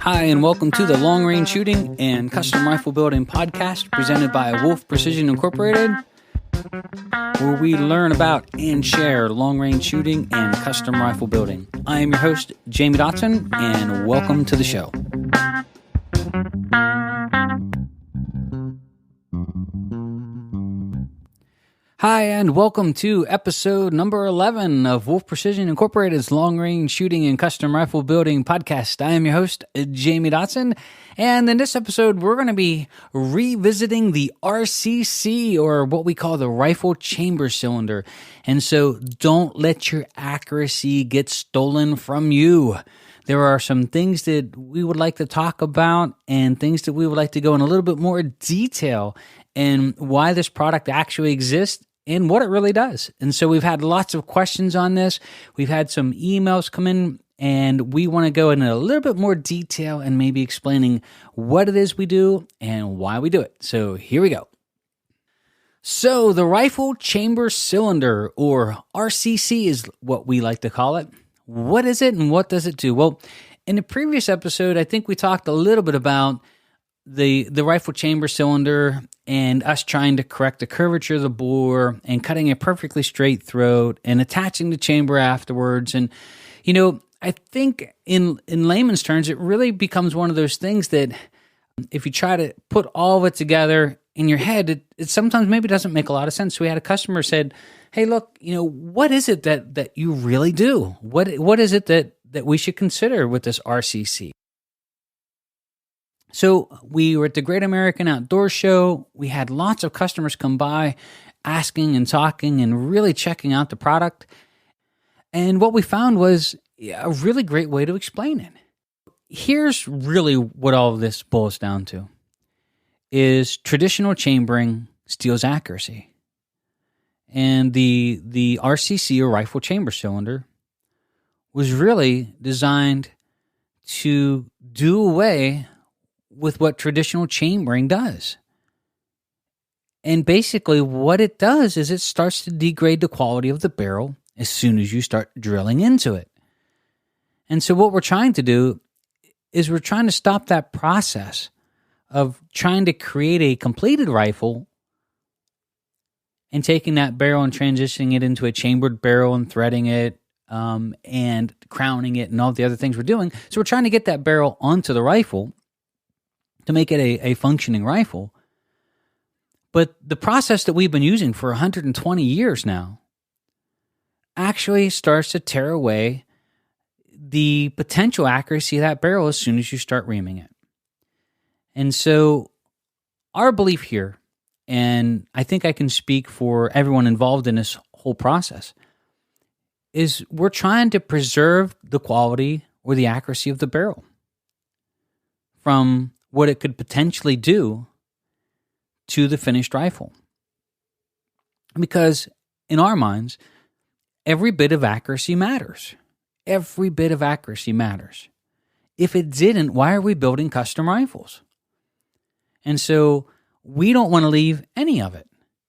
Hi, and welcome to the Long Range Shooting and Custom Rifle Building podcast presented by Wolf Precision Incorporated, where we learn about and share long range shooting and custom rifle building. I am your host, Jamie Dotson, and welcome to the show. Hi, and welcome to episode number 11 of Wolf Precision Incorporated's Long Range Shooting and Custom Rifle Building podcast. I am your host, Jamie Dotson, and in this episode, we're going to be revisiting the R.C.C, or what we call the rifle chamber cylinder. And so don't let your accuracy get stolen from you. There are some things that we would like to talk about and things that we would like to go in a little bit more detail and why this product actually exists and what it really does. And so we've had lots of questions on this. We've had some emails come in, and we want to go into a little bit more detail and maybe explaining what it is we do and why we do it. So here we go. So the rifle chamber cylinder, or R.C.C, is what we like to call it. What is it and what does it do? Well, in the previous episode, I think we talked a little bit about the rifle chamber cylinder and us trying to correct the curvature of the bore and cutting a perfectly straight throat and attaching the chamber afterwards. And, you know, I think in layman's terms, it really becomes one of those things that if you try to put all of it together in your head, it sometimes maybe doesn't make a lot of sense. So we had a customer said, hey, look, you know, what is it that you really do? What is it that we should consider with this R.C.C? So we were at the Great American Outdoor Show. We had lots of customers come by asking and talking and really checking out the product. And what we found was a really great way to explain it. Here's really what all of this boils down to, is traditional chambering steals accuracy. And the R.C.C, or rifle chamber cylinder, was really designed to do away with what traditional chambering does. And basically what it does is it starts to degrade the quality of the barrel as soon as you start drilling into it. And so what we're trying to do is we're trying to stop that process of trying to create a completed rifle and taking that barrel and transitioning it into a chambered barrel and threading it and crowning it and all the other things we're doing. So we're trying to get that barrel onto the rifle to make it a functioning rifle. But the process that we've been using for 120 years now actually starts to tear away the potential accuracy of that barrel as soon as you start reaming it. And so our belief here, and I think I can speak for everyone involved in this whole process, is we're trying to preserve the quality or the accuracy of the barrel from what it could potentially do to the finished rifle. Because in our minds, every bit of accuracy matters. Every bit of accuracy matters. If it didn't, why are we building custom rifles? And so we don't want to leave any of it.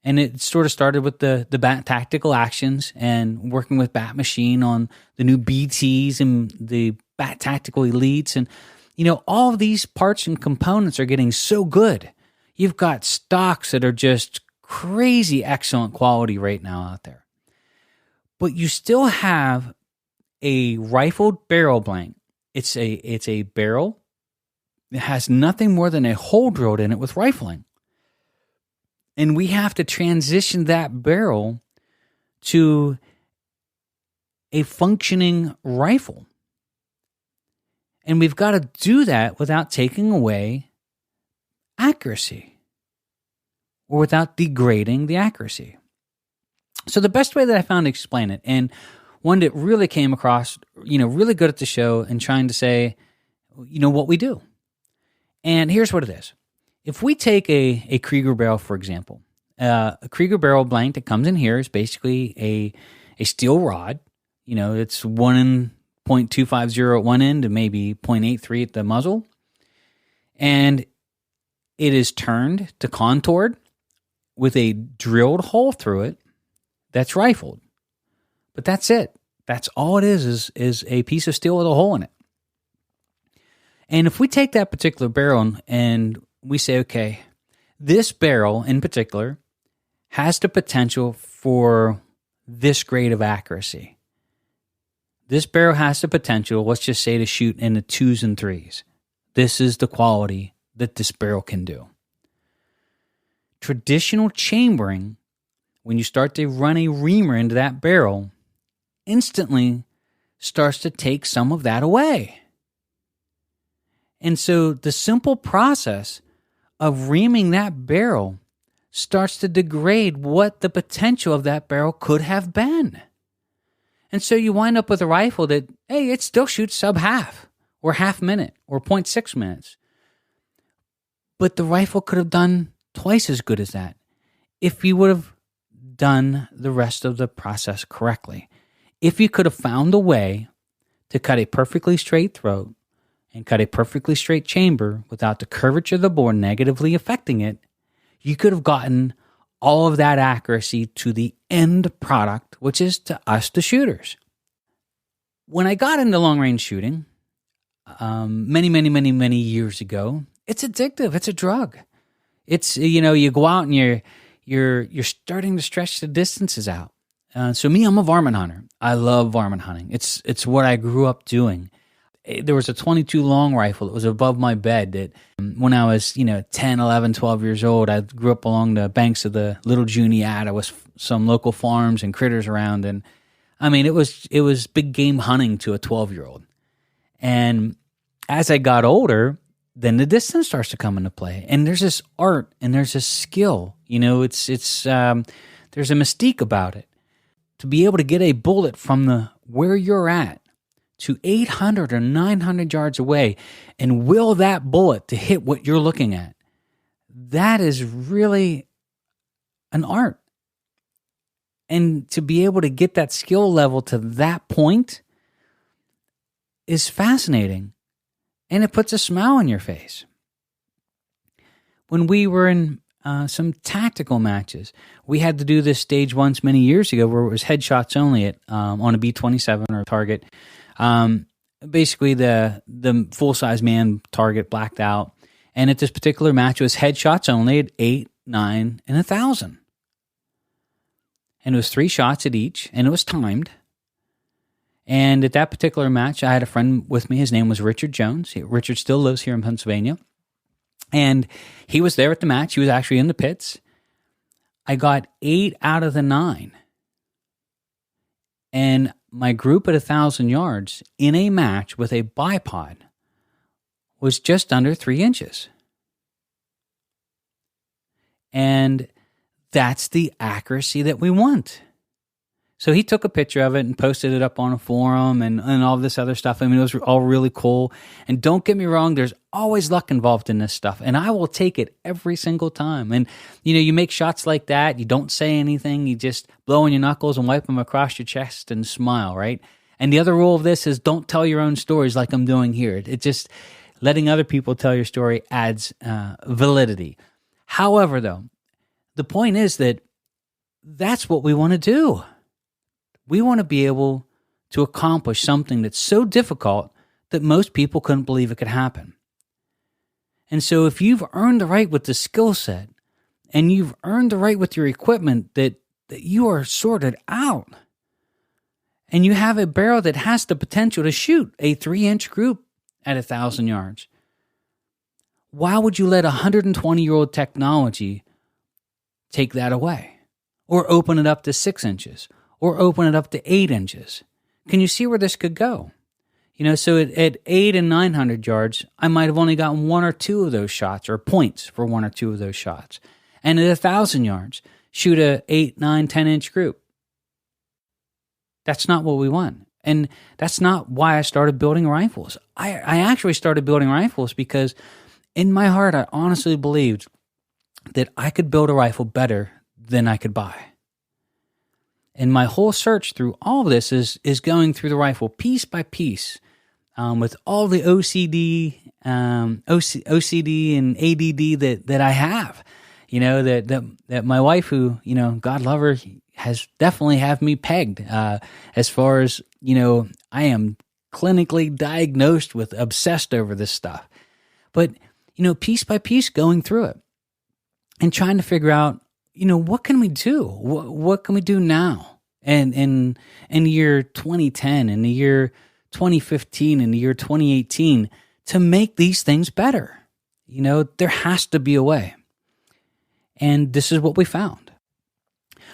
And it sort of started with the Bat Tactical Actions and working with Bat Machine on the new BTs and the Bat Tactical Elites. And you know, all of these parts and components are getting so good. You've got stocks that are just crazy excellent quality right now out there. But you still have a rifled barrel blank. It's a barrel that has nothing more than a hole drilled in it with rifling. And we have to transition that barrel to a functioning rifle. And we've got to do that without taking away accuracy or without degrading the accuracy. So the best way that I found to explain it, and one that really came across, you know, really good at the show and trying to say, you know, what we do. And here's what it is. If we take a Krieger barrel, for example, a Krieger barrel blank that comes in here is basically a steel rod. You know, it's 1.250 at one end and maybe 0.83 at the muzzle. And it is turned to contoured with a drilled hole through it that's rifled. But that's it. That's all it is a piece of steel with a hole in it. And if we take that particular barrel and we say, okay, this barrel in particular has the potential for this grade of accuracy. This barrel has the potential, let's just say, to shoot in the 2s and 3s. This is the quality that this barrel can do. Traditional chambering, when you start to run a reamer into that barrel, instantly starts to take some of that away. And so the simple process of reaming that barrel starts to degrade what the potential of that barrel could have been. And so you wind up with a rifle that, hey, it still shoots sub half or half minute or 0.6 minutes. But the rifle could have done twice as good as that if you would have done the rest of the process correctly. If you could have found a way to cut a perfectly straight throat and cut a perfectly straight chamber without the curvature of the bore negatively affecting it, you could have gotten all of that accuracy to the end product, which is to us, the shooters. When I got into long-range shooting, many years ago, it's addictive. It's a drug. It's, you go out and you're starting to stretch the distances out. So me, I'm a varmint hunter. I love varmint hunting. It's what I grew up doing. There was a 22 long rifle that was above my bed that when I was, 10, 11, 12 years old, I grew up along the banks of the Little Juniata with some local farms and critters around. And I mean, it was big game hunting to a 12-year-old. And as I got older, then the distance starts to come into play. And there's this art and there's this skill, there's a mystique about it. To be able to get a bullet from where you're at to 800 or 900 yards away and will that bullet to hit what you're looking at, that is really an art. And to be able to get that skill level to that point is fascinating. And it puts a smile on your face. When we were in some tactical matches, we had to do this stage once many years ago where it was headshots only on a B-27 or a target. Basically, the full-size man target blacked out. And at this particular match, it was headshots only at 8, 9, and 1,000. And it was 3 shots at each, and it was timed. And at that particular match, I had a friend with me. His name was Richard Jones. Richard still lives here in Pennsylvania. And he was there at the match. He was actually in the pits. I got 8 out of the 9. And my group at 1,000 yards in a match with a bipod was just under 3 inches. And that's the accuracy that we want. So he took a picture of it and posted it up on a forum and all this other stuff. I mean, it was all really cool. And don't get me wrong, there's always luck involved in this stuff. And I will take it every single time. And, you make shots like that. You don't say anything. You just blow on your knuckles and wipe them across your chest and smile, right? And the other rule of this is don't tell your own stories like I'm doing here. It just, letting other people tell your story adds validity. However, though, the point is that that's what we want to do. We want to be able to accomplish something that's so difficult that most people couldn't believe it could happen. And so if you've earned the right with the skill set and you've earned the right with your equipment that you are sorted out and you have a barrel that has the potential to shoot a 3-inch group at 1,000 yards, why would you let 120-year-old technology take that away or open it up to 6 inches? Or open it up to 8 inches. Can you see where this could go? So at 8 and 900 yards, I might have only gotten 1 or 2 of those shots, or points for 1 or 2 of those shots. And at 1,000 yards, shoot a 8, 9, 10-inch group. That's not what we want. And that's not why I started building rifles. I actually started building rifles because in my heart, I honestly believed that I could build a rifle better than I could buy. And my whole search through all of this is going through the rifle piece by piece, with all the OCD and ADD that I have, that my wife, who, God love her, has definitely have me pegged, as far as, I am clinically diagnosed with, obsessed over this stuff. But, piece by piece going through it and trying to figure out, what can we do? What can we do now? And in the year 2010, in the year 2015, in the year 2018, to make these things better. There has to be a way. And this is what we found.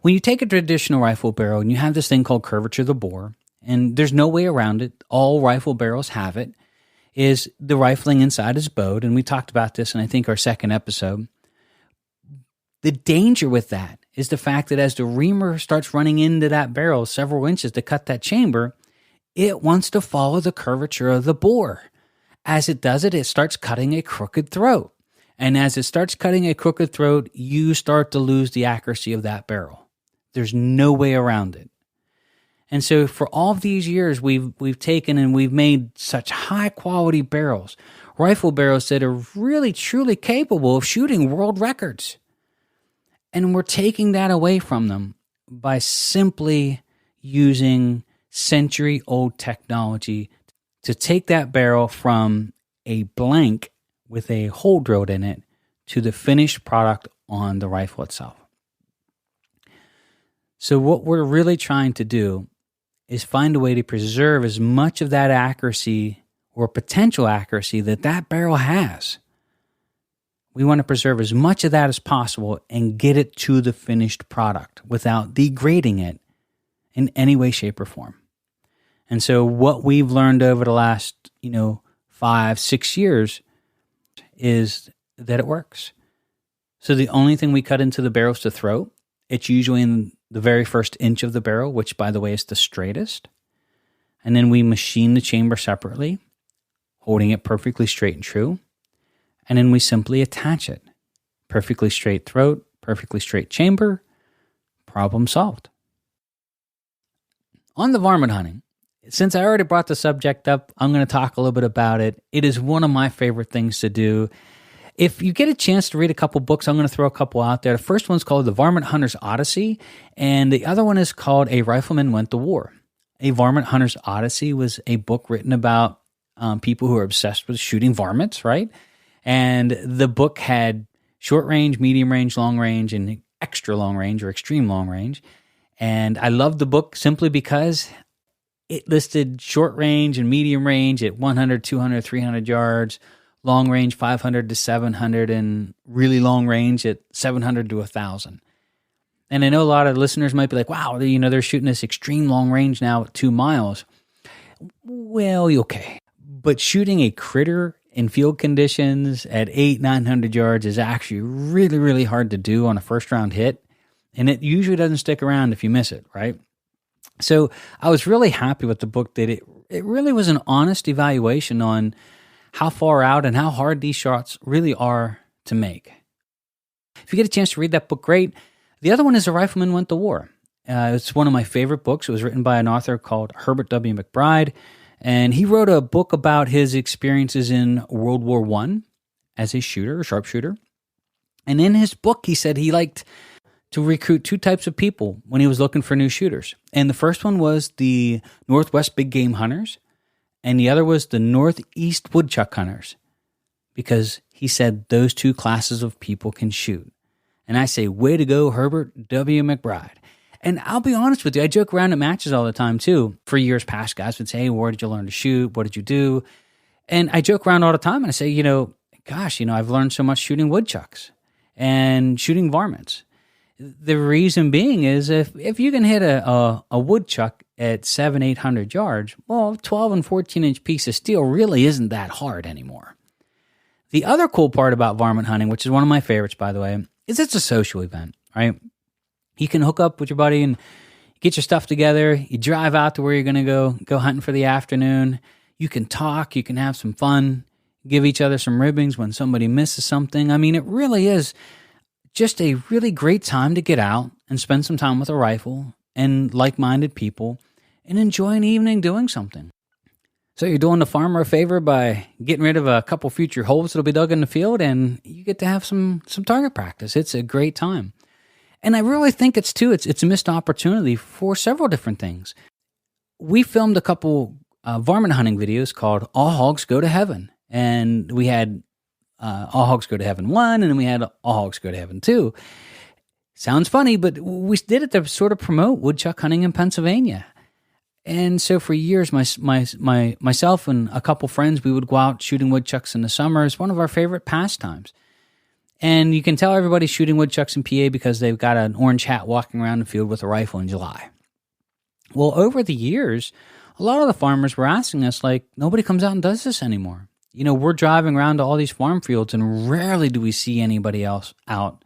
When you take a traditional rifle barrel and you have this thing called curvature of the bore, and there's no way around it, all rifle barrels have it, is the rifling inside is bowed, and we talked about this in, I think, our second episode. The danger with that is the fact that as the reamer starts running into that barrel several inches to cut that chamber, it wants to follow the curvature of the bore. As it does it, it starts cutting a crooked throat. And as it starts cutting a crooked throat, you start to lose the accuracy of that barrel. There's no way around it. And so for all of these years, we've taken and we've made such high quality barrels, rifle barrels that are really truly capable of shooting world records. And we're taking that away from them by simply using century-old technology to take that barrel from a blank with a hole drilled in it to the finished product on the rifle itself. So what we're really trying to do is find a way to preserve as much of that accuracy or potential accuracy that barrel has. We want to preserve as much of that as possible and get it to the finished product without degrading it in any way, shape, or form. And so what we've learned over the last, 5-6 years is that it works. So the only thing we cut into the barrel is the throat. It's usually in the very first inch of the barrel, which, by the way, is the straightest. And then we machine the chamber separately, holding it perfectly straight and true. And then we simply attach it. Perfectly straight throat, perfectly straight chamber, problem solved. On the varmint hunting, since I already brought the subject up, I'm going to talk a little bit about it. It is one of my favorite things to do. If you get a chance to read a couple books, I'm going to throw a couple out there. The first one's called The Varmint Hunter's Odyssey, and the other one is called A Rifleman Went to War. A Varmint Hunter's Odyssey was a book written about people who are obsessed with shooting varmints, right? And the book had short range, medium range, long range, and extra long range or extreme long range. And I loved the book simply because it listed short range and medium range at 100, 200, 300 yards, long range 500 to 700, and really long range at 700 to 1,000. And I know a lot of listeners might be like, wow, they're shooting this extreme long range now at 2 miles. Well, okay. But shooting a critter in field conditions at 800-900 yards is actually really, really hard to do on a first round hit. And it usually doesn't stick around if you miss it, right? So I was really happy with the book that it really was an honest evaluation on how far out and how hard these shots really are to make. If you get a chance to read that book, great. The other one is A Rifleman Went to War. It's one of my favorite books. It was written by an author called Herbert W. McBride, and he wrote a book about his experiences in World War I as a shooter, a sharpshooter. And in his book, he said he liked to recruit 2 types of people when he was looking for new shooters. And the first one was the Northwest big game hunters, and the other was the Northeast woodchuck hunters, because he said those 2 classes of people can shoot. And I say, way to go, Herbert W. McBride. And I'll be honest with you, I joke around at matches all the time too. For years past, guys would say, hey, where did you learn to shoot? What did you do? And I joke around all the time and I say, I've learned so much shooting woodchucks and shooting varmints. The reason being is if you can hit a woodchuck at 700-800 yards, well, 12 and 14-inch piece of steel really isn't that hard anymore. The other cool part about varmint hunting, which is one of my favorites, by the way, is it's a social event, right? You can hook up with your buddy and get your stuff together. You drive out to where you're going to go hunting for the afternoon. You can talk. You can have some fun. Give each other some ribbings when somebody misses something. I mean, it really is just a really great time to get out and spend some time with a rifle and like-minded people and enjoy an evening doing something. So you're doing the farmer a favor by getting rid of a couple future holes that'll be dug in the field, and you get to have some target practice. It's a great time. And I really think it's a missed opportunity for several different things. We filmed a couple varmint hunting videos called All Hogs Go to Heaven. And we had All Hogs Go to Heaven 1, and then we had All Hogs Go to Heaven 2. Sounds funny, but we did it to sort of promote woodchuck hunting in Pennsylvania. And so for years, myself and a couple friends, we would go out shooting woodchucks in the summer. It's one of our favorite pastimes. And you can tell everybody's shooting woodchucks in PA because they've got an orange hat walking around the field with a rifle in July. Well, over the years, a lot of the farmers were asking us, like, nobody comes out and does this anymore. We're driving around to all these farm fields, and rarely do we see anybody else out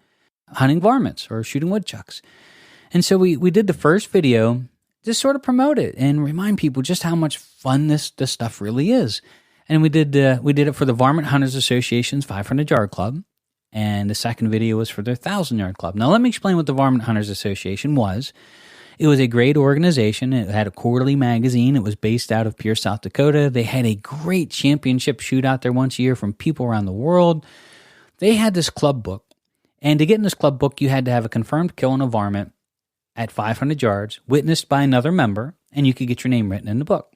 hunting varmints or shooting woodchucks. And so we did the first video to sort of promote it and remind people just how much fun this stuff really is. And we did it for the Varmint Hunters Association's 500-yard club, and the second video was for their 1,000-yard club. Now, let me explain what the Varmint Hunters Association was. It was a great organization. It had a quarterly magazine. It was based out of Pierce, South Dakota. They had a great championship shootout there once a year from people around the world. They had this club book, and to get in this club book, you had to have a confirmed kill on a varmint at 500 yards, witnessed by another member, and you could get your name written in the book.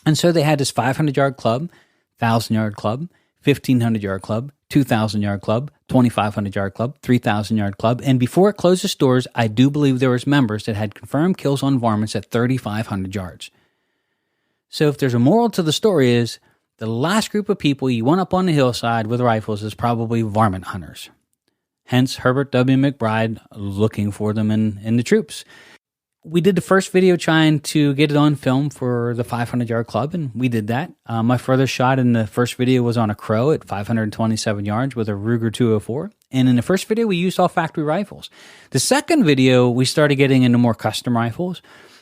And so they had this 500-yard club, 1,000-yard club, 1,500-yard club, 2,000-yard club, 2,500-yard club, 3,000-yard club, and before it closed its doors, I do believe there was members that had confirmed kills on varmints at 3,500 yards. So if there's a moral to the story is, the last group of people you want up on the hillside with rifles is probably varmint hunters. Hence Herbert W. McBride looking for them in the troops. We did the first video trying to get it on film for the 500-yard club, and we did that. My furthest shot in the first video was on a crow at 527 yards with a Ruger 204. And in the first video, we used all factory rifles. The second video, we started getting into more custom rifles.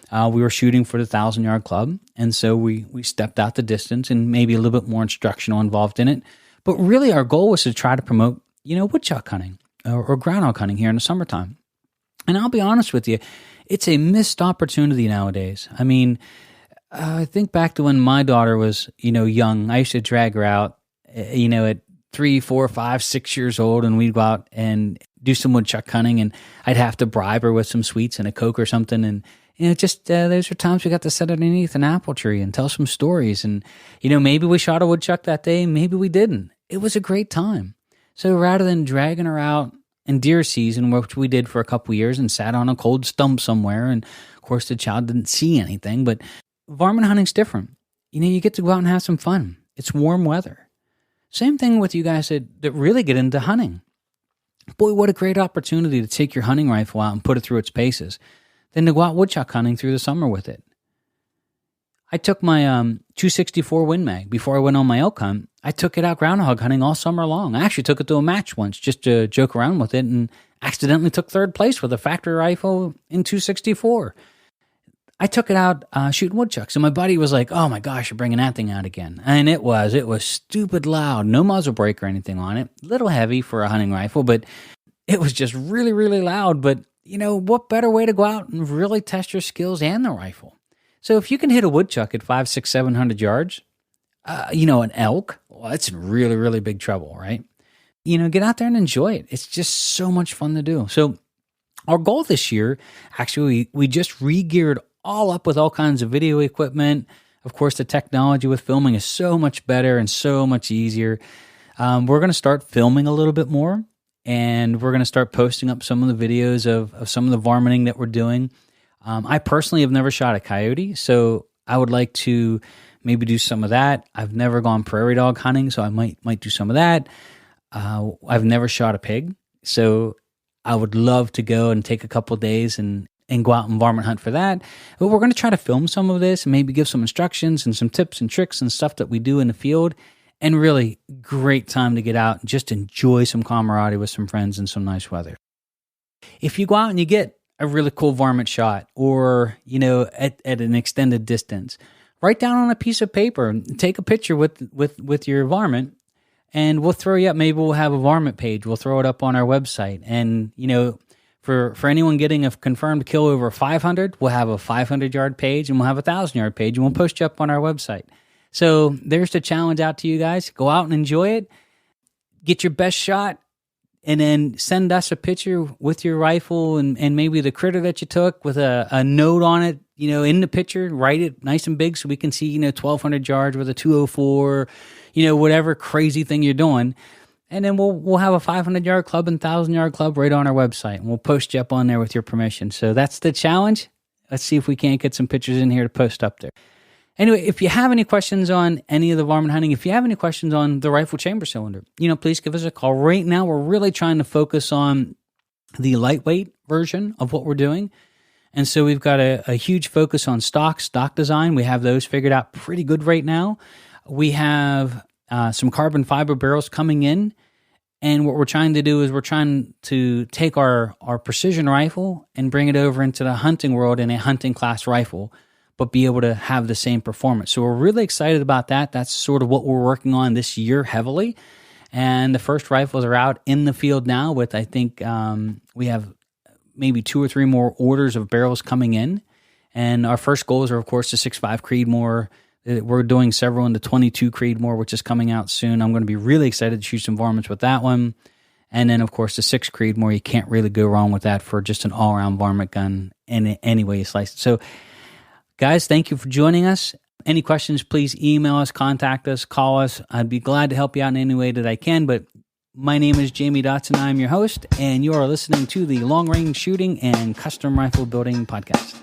We were shooting for the 1,000-yard club, and so we stepped out the distance and maybe a little bit more instructional involved in it. But really, our goal was to try to promote, woodchuck hunting or groundhog hunting here in the summertime. And I'll be honest with you, it's a missed opportunity nowadays. I mean, I think back to when my daughter was, young. I used to drag her out, at 3, 4, 5, 6 years old, and we'd go out and do some woodchuck hunting, and I'd have to bribe her with some sweets and a Coke or something. And, those were times we got to sit underneath an apple tree and tell some stories. And, maybe we shot a woodchuck that day, maybe we didn't. It was a great time. So rather than dragging her out in deer season, which we did for a couple years and sat on a cold stump somewhere, and of course the child didn't see anything, but varmint hunting's different. You get to go out and have some fun. It's warm weather. Same thing with you guys that really get into hunting. Boy, what a great opportunity to take your hunting rifle out and put it through its paces, then to go out woodchuck hunting through the summer with it. I took my 264 Win Mag before I went on my elk hunt. I took it out groundhog hunting all summer long. I actually took it to a match once just to joke around with it, and accidentally took third place with a factory rifle in 264. I took it out shooting woodchucks, and my buddy was like, "Oh my gosh, you're bringing that thing out again." And it was stupid loud, no muzzle brake or anything on it. A little heavy for a hunting rifle, but it was just really, really loud. But what better way to go out and really test your skills and the rifle? So if you can hit a woodchuck at 500, 600, 700 yards, an elk, well, that's in really, really big trouble, right? Get out there and enjoy it. It's just so much fun to do. So our goal this year, actually, we just re-geared all up with all kinds of video equipment. Of course, the technology with filming is so much better and so much easier. We're going to start filming a little bit more, and we're going to start posting up some of the videos of some of the varminting that we're doing. I personally have never shot a coyote, so I would like to maybe do some of that. I've never gone prairie dog hunting, so I might do some of that. I've never shot a pig, so I would love to go and take a couple days and go out and varmint hunt for that. But we're going to try to film some of this and maybe give some instructions and some tips and tricks and stuff that we do in the field. And really great time to get out and just enjoy some camaraderie with some friends and some nice weather. If you go out and you get a really cool varmint shot, or, at an extended distance, write down on a piece of paper and take a picture with your varmint, and we'll throw you up. Maybe we'll have a varmint page. We'll throw it up on our website. And, for anyone getting a confirmed kill over 500, we'll have a 500-yard page, and we'll have a 1,000-yard page, and we'll post you up on our website. So there's the challenge out to you guys. Go out and enjoy it. Get your best shot. and then send us a picture with your rifle and maybe the critter that you took with a note on it, in the picture. Write it nice and big so we can see, 1,200 yards with a 204, whatever crazy thing you're doing. And then we'll have a 500-yard club and 1,000-yard club right on our website, and we'll post you up on there with your permission. So that's the challenge. Let's see if we can't get some pictures in here to post up there. Anyway, if you have any questions on any of the varmint hunting, if you have any questions on the rifle chamber cylinder, please give us a call. Right now, we're really trying to focus on the lightweight version of what we're doing. And so we've got a huge focus on stock design. We have those figured out pretty good right now. We have some carbon fiber barrels coming in. And what we're trying to do is we're trying to take our precision rifle and bring it over into the hunting world in a hunting class rifle, but be able to have the same performance. So we're really excited about that. That's sort of what we're working on this year heavily. And the first rifles are out in the field now with, I think, we have maybe 2 or 3 more orders of barrels coming in. And our first goals are, of course, the 6.5 Creedmoor. We're doing several in the 22 Creedmoor, which is coming out soon. I'm going to be really excited to shoot some varmints with that one. And then, of course, the 6 Creedmoor. You can't really go wrong with that for just an all-around varmint gun in any way you slice it. So, guys, thank you for joining us. Any questions, please email us, contact us, call us. I'd be glad to help you out in any way that I can. But my name is Jamie Dotson. I'm your host, and you are listening to the Long Range Shooting and Custom Rifle Building Podcast.